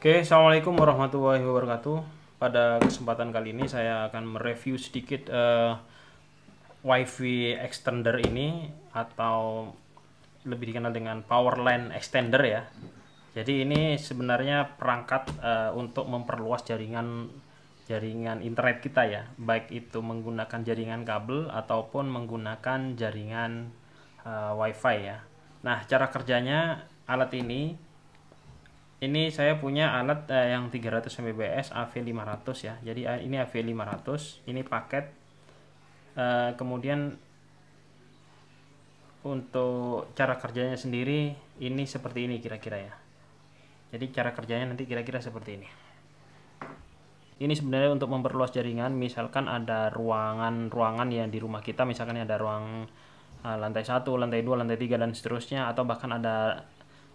Oke, assalamualaikum warahmatullahi wabarakatuh. Pada kesempatan kali ini saya akan mereview sedikit WiFi extender ini, atau lebih dikenal dengan power line extender ya. Jadi ini sebenarnya perangkat untuk memperluas jaringan internet kita ya, baik itu menggunakan jaringan kabel ataupun menggunakan jaringan WiFi ya. Nah, cara kerjanya alat ini saya punya alat yang 300 Mbps AV500 ya. Jadi ini AV500, ini paket. Kemudian untuk cara kerjanya sendiri ini seperti ini kira-kira ya. Jadi cara kerjanya nanti kira-kira seperti ini. Ini sebenarnya untuk memperluas jaringan. Misalkan ada ruangan yang di rumah kita, misalkan ada ruang lantai 1, lantai 2, lantai 3 dan seterusnya, atau bahkan ada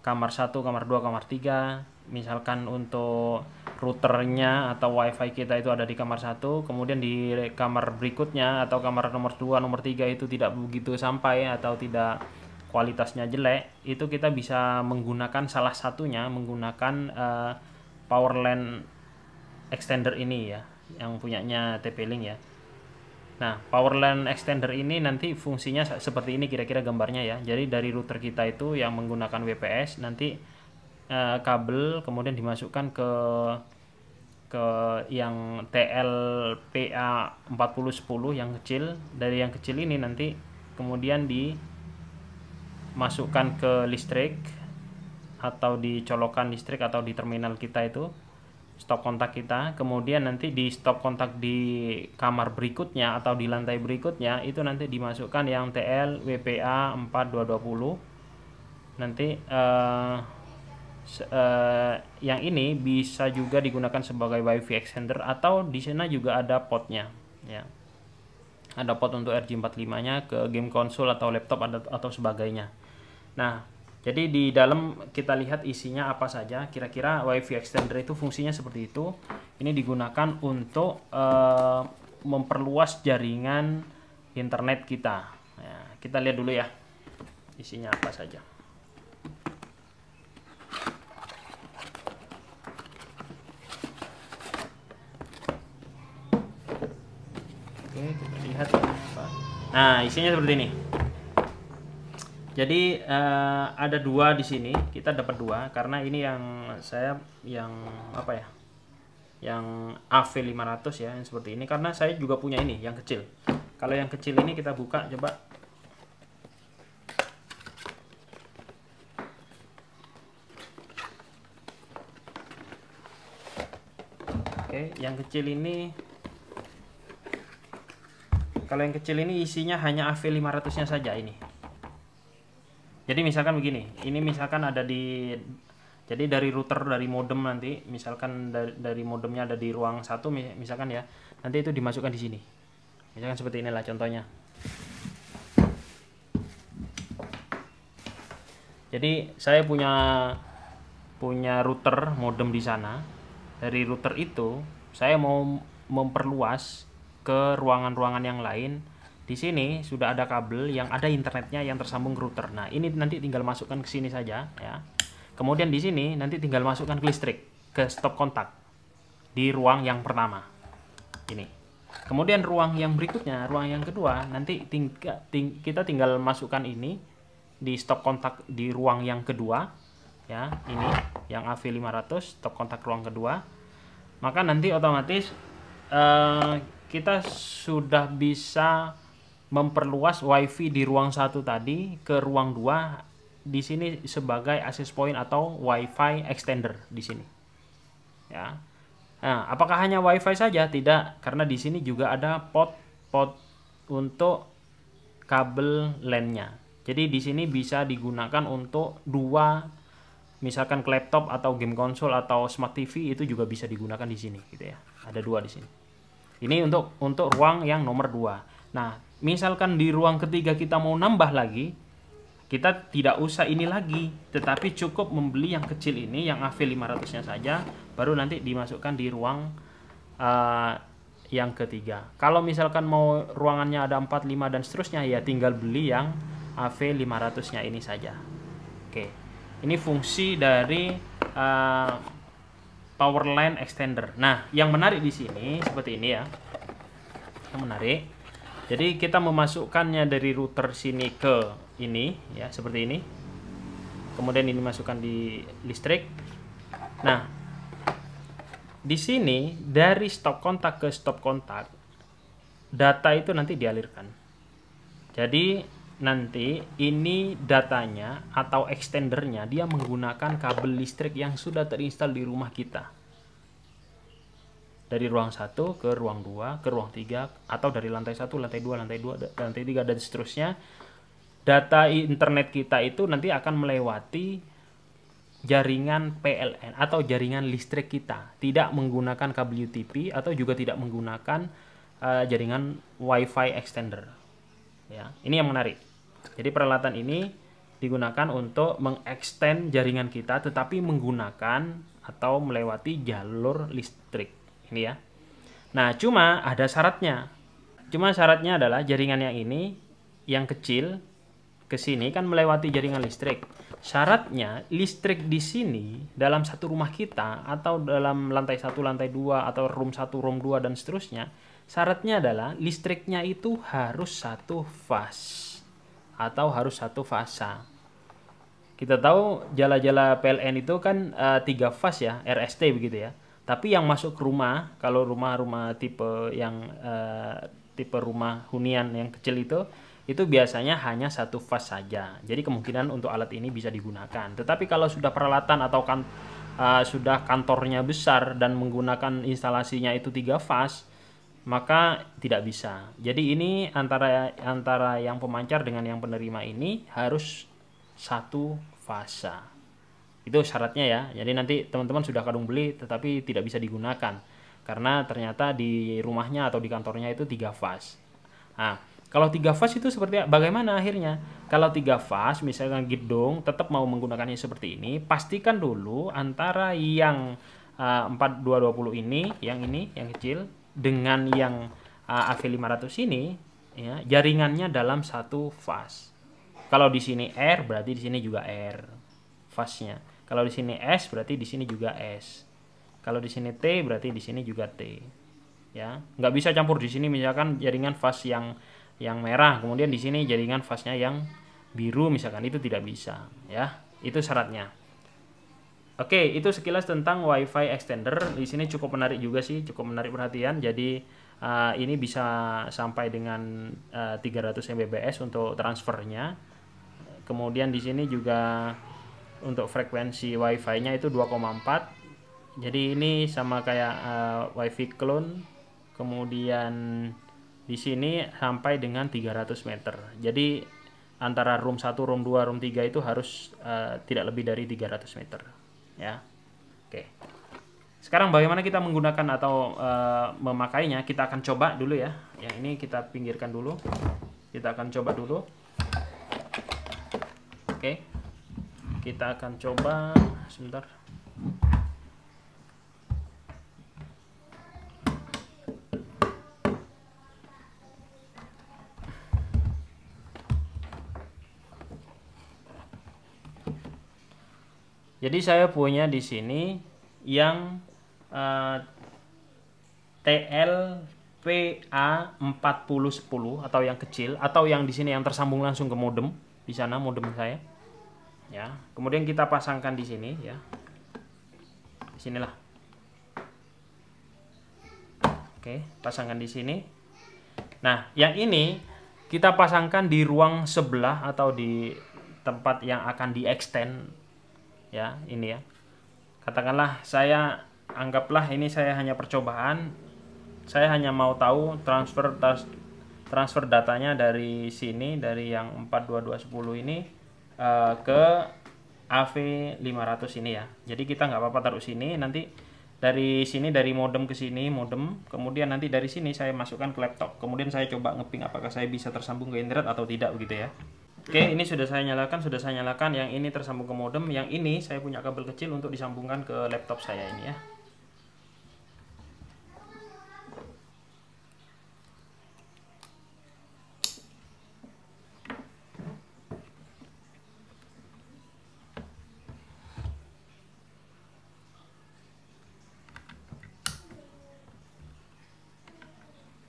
kamar 1, kamar 2, kamar 3. Misalkan untuk routernya atau wifi kita itu ada di kamar 1, kemudian di kamar berikutnya atau kamar nomor 2, nomor 3 itu tidak begitu sampai atau tidak kualitasnya jelek, itu kita bisa menggunakan salah satunya menggunakan power line extender ini ya, yang punyanya TP-Link ya. Nah, power line extender ini nanti fungsinya seperti ini kira-kira gambarnya ya. Jadi dari router kita itu yang menggunakan WPS, nanti kabel kemudian dimasukkan ke yang TLPA 4010 yang kecil. Dari yang kecil ini nanti kemudian dimasukkan ke listrik atau dicolokkan listrik atau di terminal kita itu, stop kontak kita. Kemudian nanti di stop kontak di kamar berikutnya atau di lantai berikutnya itu nanti dimasukkan yang TL WPA 4220. Nanti yang ini bisa juga digunakan sebagai WiFi extender, atau di sana juga ada potnya ya. Ada pot untuk RJ45-nya ke game konsol atau laptop atau sebagainya. Nah, jadi di dalam kita lihat isinya apa saja. Kira-kira WiFi extender itu fungsinya seperti itu. Ini digunakan untuk memperluas jaringan internet kita. Ya, kita lihat dulu ya isinya apa saja. Oke, kita lihat ya. Nah, isinya seperti ini. Jadi ada dua di sini, kita dapat dua karena ini yang apa ya, yang AV500 ya, yang seperti ini, karena saya juga punya ini yang kecil. Kalau yang kecil ini kita buka coba. Oke, yang kecil ini, kalau yang kecil ini isinya hanya AV500-nya saja ini. Jadi misalkan begini, ini misalkan ada jadi dari router, dari modem nanti, misalkan dari modemnya ada di ruang 1 misalkan ya, nanti itu dimasukkan di sini. Misalkan seperti inilah contohnya. Jadi saya punya router modem di sana. Dari router itu saya mau memperluas ke ruangan-ruangan yang lain. Di sini sudah ada kabel yang ada internetnya yang tersambung ke router. Nah, ini nanti tinggal masukkan ke sini saja ya. Kemudian di sini nanti tinggal masukkan ke listrik, ke stop kontak di ruang yang pertama. Ini. Kemudian ruang yang berikutnya, ruang yang kedua, nanti kita tinggal masukkan ini di stop kontak di ruang yang kedua ya. Ini yang AV500, stop kontak ruang kedua. Maka nanti otomatis kita sudah bisa memperluas WiFi di ruang 1 tadi ke ruang 2 di sini sebagai access point atau WiFi extender di sini. Ya. Nah, apakah hanya WiFi saja? Tidak, karena di sini juga ada pot untuk kabel LAN-nya. Jadi di sini bisa digunakan untuk dua, misalkan ke laptop atau game konsol atau smart TV, itu juga bisa digunakan di sini gitu ya. Ada dua di sini. Ini untuk ruang yang nomor 2. Nah, misalkan di ruang ketiga kita mau nambah lagi, kita tidak usah ini lagi, tetapi cukup membeli yang kecil ini, yang AV500-nya saja, baru nanti dimasukkan di ruang yang ketiga. Kalau misalkan mau ruangannya ada 4, 5 dan seterusnya, ya tinggal beli yang AV500-nya ini saja. Oke, ini fungsi dari power line extender. Nah, yang menarik di sini seperti ini ya. Yang menarik. Jadi kita memasukkannya dari router sini ke ini ya, seperti ini. Kemudian ini masukkan di listrik. Nah, di sini dari stop kontak ke stop kontak, data itu nanti dialirkan. Jadi nanti ini datanya atau extendernya dia menggunakan kabel listrik yang sudah terinstal di rumah kita. Dari ruang 1 ke ruang 2 ke ruang 3, atau dari lantai 1, lantai 2, lantai 2, lantai 3 dan seterusnya. Data internet kita itu nanti akan melewati jaringan PLN atau jaringan listrik kita, tidak menggunakan kabel UTP atau juga tidak menggunakan jaringan WiFi extender. Ya, ini yang menarik. Jadi peralatan ini digunakan untuk mengextend jaringan kita, tetapi menggunakan atau melewati jalur listrik. Ini ya. Nah, cuma ada syaratnya. Cuma syaratnya adalah jaringan yang ini, yang kecil, ke sini kan melewati jaringan listrik. Syaratnya listrik di sini dalam satu rumah kita atau dalam lantai 1, lantai 2 atau room 1, room 2 dan seterusnya, syaratnya adalah listriknya itu harus satu fase atau harus satu fasa. Kita tahu jala-jala PLN itu kan 3 fase ya, RST begitu ya. Tapi yang masuk ke rumah, kalau rumah-rumah tipe yang tipe rumah hunian yang kecil itu biasanya hanya satu fase saja. Jadi kemungkinan untuk alat ini bisa digunakan. Tetapi kalau sudah peralatan atau sudah kantornya besar dan menggunakan instalasinya itu 3 fase, maka tidak bisa. Jadi ini antara yang pemancar dengan yang penerima ini harus satu fasa. Itu syaratnya ya. Jadi nanti teman-teman sudah kadung beli tetapi tidak bisa digunakan karena ternyata di rumahnya atau di kantornya itu 3 fase. Nah, kalau 3 fase itu seperti bagaimana akhirnya? Kalau 3 fase misalkan gedung tetap mau menggunakannya seperti ini, pastikan dulu antara yang 4220 ini yang kecil dengan yang AV500 ini ya, jaringannya dalam satu fase. Kalau di sini R berarti di sini juga R fase-nya. Kalau di sini S berarti di sini juga S. Kalau di sini T berarti di sini juga T. Ya, nggak bisa campur di sini misalkan jaringan fase yang merah, kemudian di sini jaringan fase-nya yang biru misalkan, itu tidak bisa ya. Itu syaratnya. Oke, itu sekilas tentang WiFi extender. Di sini cukup menarik juga sih, cukup menarik perhatian. Jadi ini bisa sampai dengan 300 Mbps untuk transfernya. Kemudian di sini juga untuk frekuensi WiFi-nya itu 2,4. Jadi ini sama kayak WiFi clone. Kemudian di sini sampai dengan 300 meter. Jadi antara room 1, room 2, room 3 itu harus tidak lebih dari 300 meter. Ya. Oke. Sekarang bagaimana kita menggunakan atau memakainya? Kita akan coba dulu ya. Yang ini kita pinggirkan dulu. Kita akan coba dulu. Oke. Kita akan coba sebentar. Jadi saya punya di sini yang TLPA4010 atau yang kecil, atau yang di sini yang tersambung langsung ke modem. Di sana modem saya. Ya, kemudian kita pasangkan di sini ya. Di sinilah. Oke, pasangkan di sini. Nah, yang ini kita pasangkan di ruang sebelah atau di tempat yang akan di-extend ya, ini ya. Katakanlah anggaplah ini saya hanya percobaan. Saya hanya mau tahu transfer datanya dari sini, dari yang 42210 ini ke AV500 ini ya. Jadi kita nggak apa-apa taruh sini, nanti dari sini dari modem ke sini modem, kemudian nanti dari sini saya masukkan ke laptop, kemudian saya coba ngeping apakah saya bisa tersambung ke internet atau tidak begitu ya. Oke, ini sudah saya nyalakan, yang ini tersambung ke modem, yang ini saya punya kabel kecil untuk disambungkan ke laptop saya ini ya.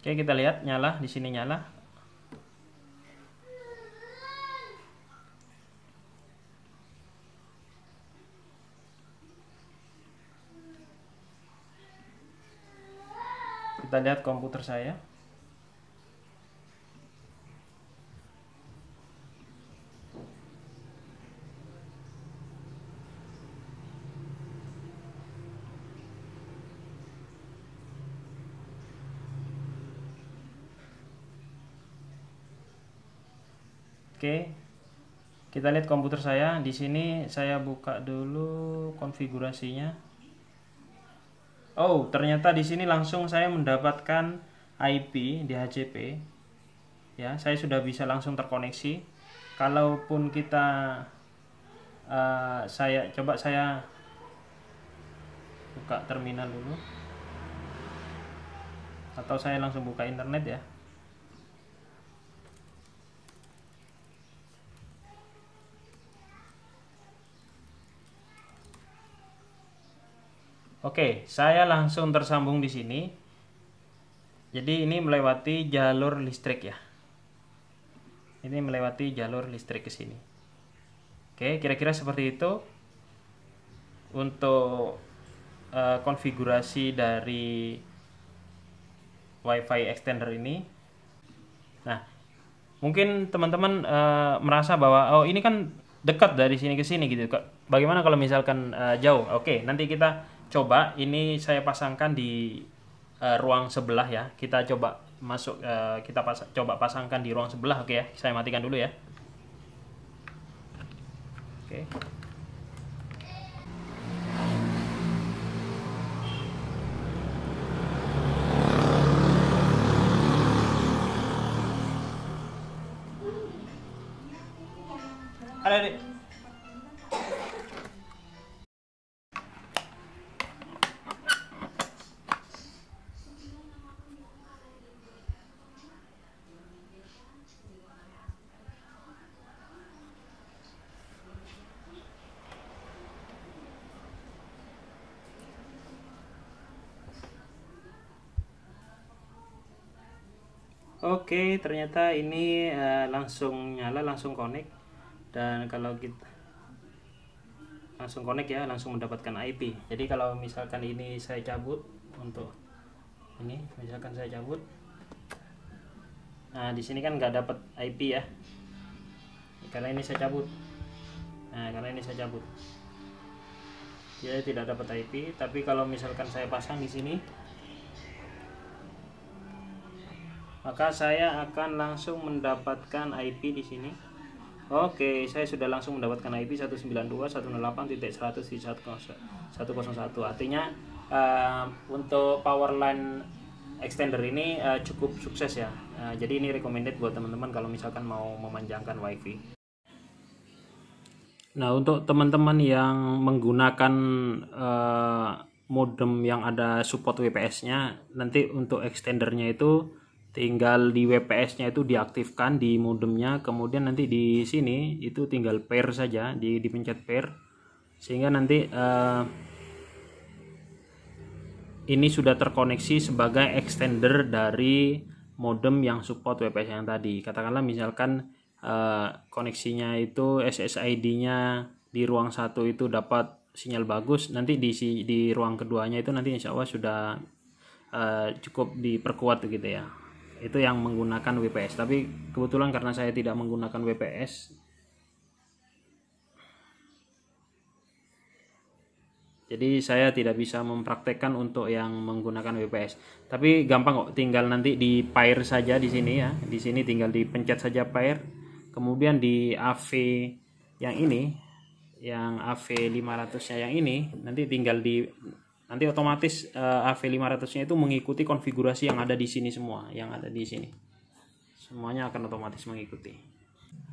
Oke, kita lihat nyala, di sini nyala. Kita lihat komputer saya. Oke, kita lihat komputer saya. Di sini saya buka dulu konfigurasinya. Oh, ternyata di sini langsung saya mendapatkan IP DHCP. Ya, saya sudah bisa langsung terkoneksi. Kalaupun kita saya buka terminal dulu, atau saya langsung buka internet ya. Oke, saya langsung tersambung di sini. Jadi ini melewati jalur listrik ya. Ini melewati jalur listrik ke sini. Oke, kira-kira seperti itu untuk konfigurasi dari WiFi extender ini. Nah, mungkin teman-teman merasa bahwa oh ini kan dekat dari sini ke sini gitu. Bagaimana kalau misalkan jauh? Oke, nanti kita coba. Ini saya pasangkan di ruang sebelah ya. Kita coba masuk, coba pasangkan di ruang sebelah. Oke ya, saya matikan dulu ya. Oke. Ada deh. Oke, ternyata ini langsung nyala, langsung connect. Dan kalau kita langsung connect ya, langsung mendapatkan IP. Jadi kalau misalkan ini saya cabut untuk ini, misalkan saya cabut, nah di sini kan nggak dapat IP ya, karena ini saya cabut. Nah, karena ini saya cabut, dia tidak dapat IP. Tapi kalau misalkan saya pasang di sini, maka saya akan langsung mendapatkan IP di sini. Oke, saya sudah langsung mendapatkan IP 192.168.100.101. Artinya untuk power line extender ini cukup sukses ya. Jadi ini recommended buat teman-teman kalau misalkan mau memanjangkan WiFi. Nah, untuk teman-teman yang menggunakan modem yang ada support WPS-nya, nanti untuk extendernya itu tinggal di WPS-nya itu diaktifkan di modemnya, kemudian nanti di sini itu tinggal pair saja, dipencet pair, sehingga nanti ini sudah terkoneksi sebagai extender dari modem yang support WPS yang tadi. Katakanlah misalkan koneksinya itu SSID-nya di ruang 1 itu dapat sinyal bagus, nanti di ruang keduanya itu nanti insya Allah sudah cukup diperkuat gitu ya. Itu yang menggunakan WPS. Tapi kebetulan karena saya tidak menggunakan WPS, jadi saya tidak bisa mempraktekkan untuk yang menggunakan WPS. Tapi gampang kok, tinggal nanti di pair saja di sini ya. Di sini tinggal dipencet saja pair. Kemudian di AV yang ini, yang AV 500-nya yang ini, nanti tinggal nanti otomatis AV500-nya itu mengikuti konfigurasi yang ada di sini semua, yang ada di sini. Semuanya akan otomatis mengikuti.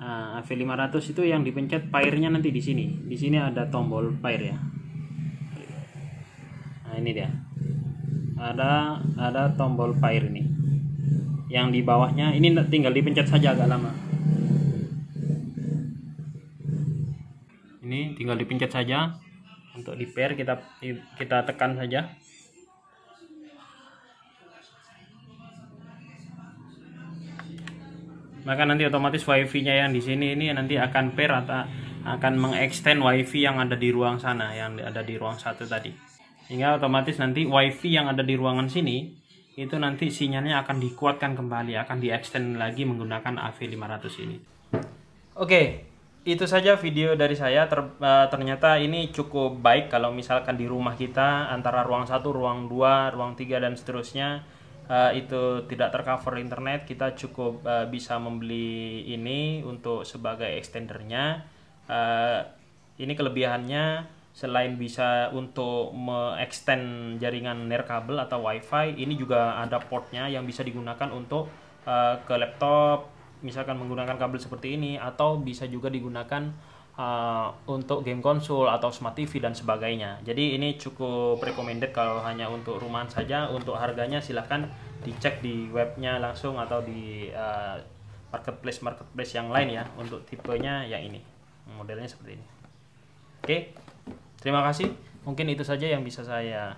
Nah, AV500 itu yang dipencet pairnya nanti di sini. Di sini ada tombol pair ya. Nah, ini dia. Ada tombol pair ini. Yang di bawahnya ini tinggal dipencet saja, agak lama. Ini tinggal dipencet saja. Untuk di pair kita tekan saja. maka nanti otomatis wifi-nya yang di sini ini nanti akan pair atau akan mengextend wifi yang ada di ruang sana, yang ada di ruang 1 tadi, hingga otomatis nanti wifi yang ada di ruangan sini itu nanti sinyalnya akan dikuatkan kembali, akan di-extend lagi menggunakan AV500 ini. Oke, itu saja video dari saya. Ternyata ini cukup baik kalau misalkan di rumah kita antara ruang 1, ruang 2, ruang 3 dan seterusnya itu tidak tercover internet, kita cukup bisa membeli ini untuk sebagai extendernya. Ini kelebihannya, selain bisa untuk me-extend jaringan nirkabel atau wifi, ini juga ada portnya yang bisa digunakan untuk ke laptop, misalkan menggunakan kabel seperti ini, atau bisa juga digunakan untuk game konsol atau smart TV dan sebagainya. Jadi ini cukup recommended kalau hanya untuk rumahan saja. Untuk harganya silahkan dicek di webnya langsung atau di marketplace yang lain ya. Untuk tipenya yang ini, modelnya seperti ini. Oke, terima kasih. Mungkin itu saja yang bisa saya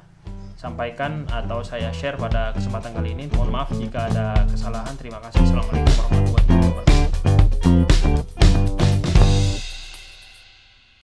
sampaikan atau saya share pada kesempatan kali ini. Mohon maaf jika ada kesalahan. Terima kasih. Assalamualaikum warahmatullahi wabarakatuh.